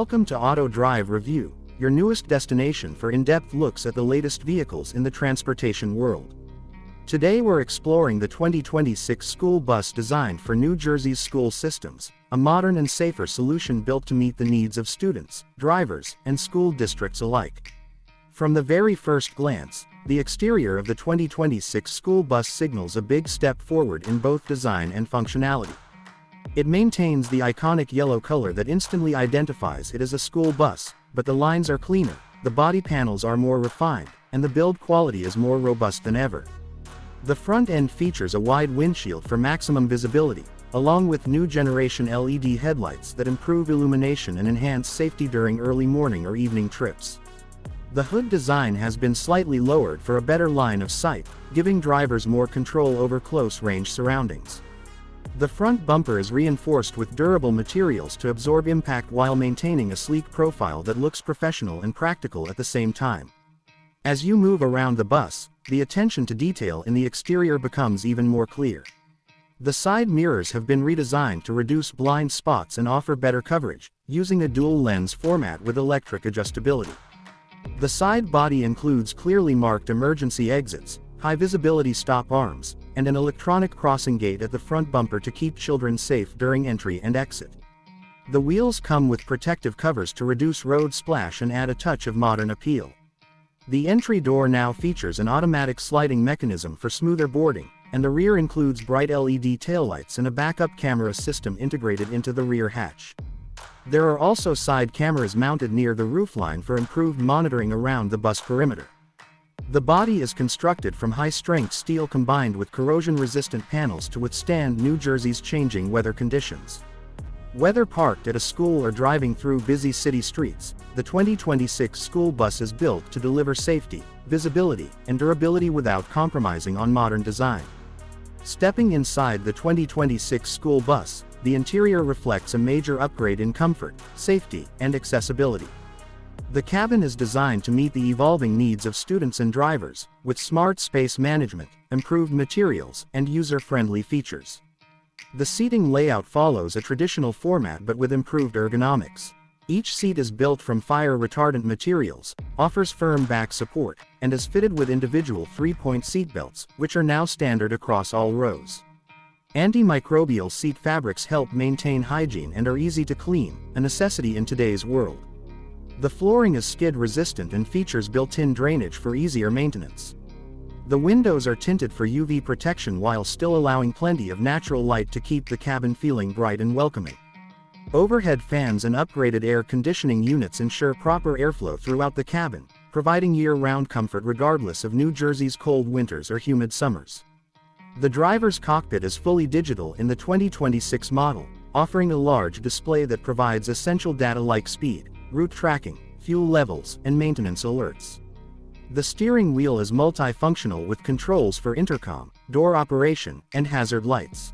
Welcome to Auto Drive Review, your newest destination for in-depth looks at the latest vehicles in the transportation world. Today we're exploring the 2026 school bus designed for New Jersey's school systems, a modern and safer solution built to meet the needs of students, drivers, and school districts alike. From the very first glance, the exterior of the 2026 school bus signals a big step forward in both design and functionality. It maintains the iconic yellow color that instantly identifies it as a school bus, but the lines are cleaner, the body panels are more refined, and the build quality is more robust than ever. The front end features a wide windshield for maximum visibility, along with new generation LED headlights that improve illumination and enhance safety during early morning or evening trips. The hood design has been slightly lowered for a better line of sight, giving drivers more control over close-range surroundings. The front bumper is reinforced with durable materials to absorb impact while maintaining a sleek profile that looks professional and practical at the same time. As you move around the bus, the attention to detail in the exterior becomes even more clear. The side mirrors have been redesigned to reduce blind spots and offer better coverage, using a dual lens format with electric adjustability. The side body includes clearly marked emergency exits, high-visibility stop arms, and an electronic crossing gate at the front bumper to keep children safe during entry and exit. The wheels come with protective covers to reduce road splash and add a touch of modern appeal. The entry door now features an automatic sliding mechanism for smoother boarding, and the rear includes bright LED taillights and a backup camera system integrated into the rear hatch. There are also side cameras mounted near the roofline for improved monitoring around the bus perimeter. The body is constructed from high-strength steel combined with corrosion-resistant panels to withstand New Jersey's changing weather conditions. Whether parked at a school or driving through busy city streets, the 2026 school bus is built to deliver safety, visibility, and durability without compromising on modern design. Stepping inside the 2026 school bus, the interior reflects a major upgrade in comfort, safety, and accessibility. The cabin is designed to meet the evolving needs of students and drivers, with smart space management, improved materials, and user-friendly features. The seating layout follows a traditional format but with improved ergonomics. Each seat is built from fire-retardant materials, offers firm back support, and is fitted with individual 3-point seatbelts, which are now standard across all rows. Antimicrobial seat fabrics help maintain hygiene and are easy to clean, a necessity in today's world. The flooring is skid-resistant and features built-in drainage for easier maintenance. The windows are tinted for UV protection while still allowing plenty of natural light to keep the cabin feeling bright and welcoming. Overhead fans and upgraded air conditioning units ensure proper airflow throughout the cabin, providing year-round comfort regardless of New Jersey's cold winters or humid summers. The driver's cockpit is fully digital in the 2026 model, offering a large display that provides essential data like speed, route tracking, fuel levels, and maintenance alerts. The steering wheel is multifunctional with controls for intercom, door operation, and hazard lights.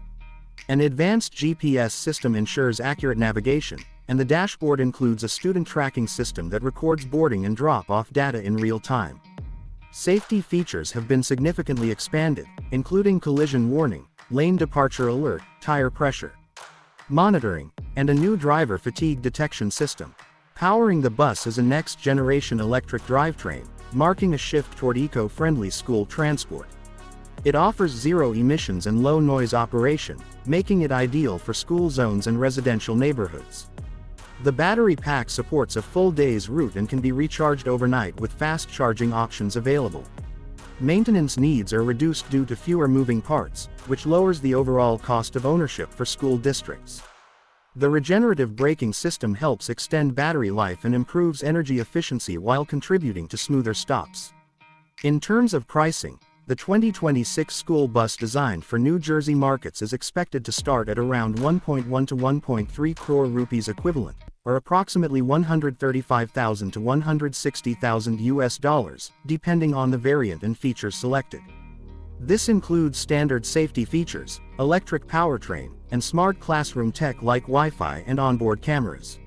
An advanced GPS system ensures accurate navigation, and the dashboard includes a student tracking system that records boarding and drop-off data in real time. Safety features have been significantly expanded, including collision warning, lane departure alert, tire pressure monitoring, and a new driver fatigue detection system. Powering the bus is a next-generation electric drivetrain, marking a shift toward eco-friendly school transport. It offers zero emissions and low-noise operation, making it ideal for school zones and residential neighborhoods. The battery pack supports a full day's route and can be recharged overnight with fast charging options available. Maintenance needs are reduced due to fewer moving parts, which lowers the overall cost of ownership for school districts. The regenerative braking system helps extend battery life and improves energy efficiency while contributing to smoother stops. In terms of pricing, the 2026 school bus designed for New Jersey markets is expected to start at around 1.1 to 1.3 crore rupees equivalent, or approximately $135,000 to $160,000, depending on the variant and features selected. This includes standard safety features, electric powertrain, and smart classroom tech like Wi-Fi and onboard cameras.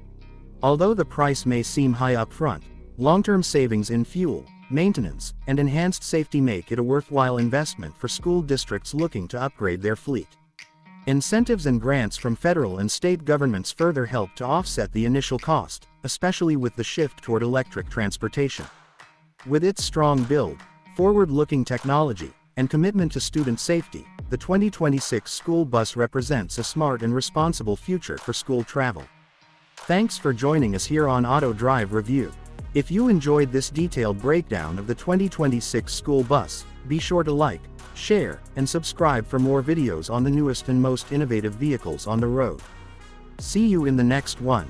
Although the price may seem high up front, long-term savings in fuel, maintenance, and enhanced safety make it a worthwhile investment for school districts looking to upgrade their fleet. Incentives and grants from federal and state governments further help to offset the initial cost, especially with the shift toward electric transportation. With its strong build, forward-looking technology, and commitment to student safety, the 2026 school bus represents a smart and responsible future for school travel. Thanks for joining us here on Auto Drive Review. If you enjoyed this detailed breakdown of the 2026 school bus, be sure to like, share, and subscribe for more videos on the newest and most innovative vehicles on the road. See you in the next one.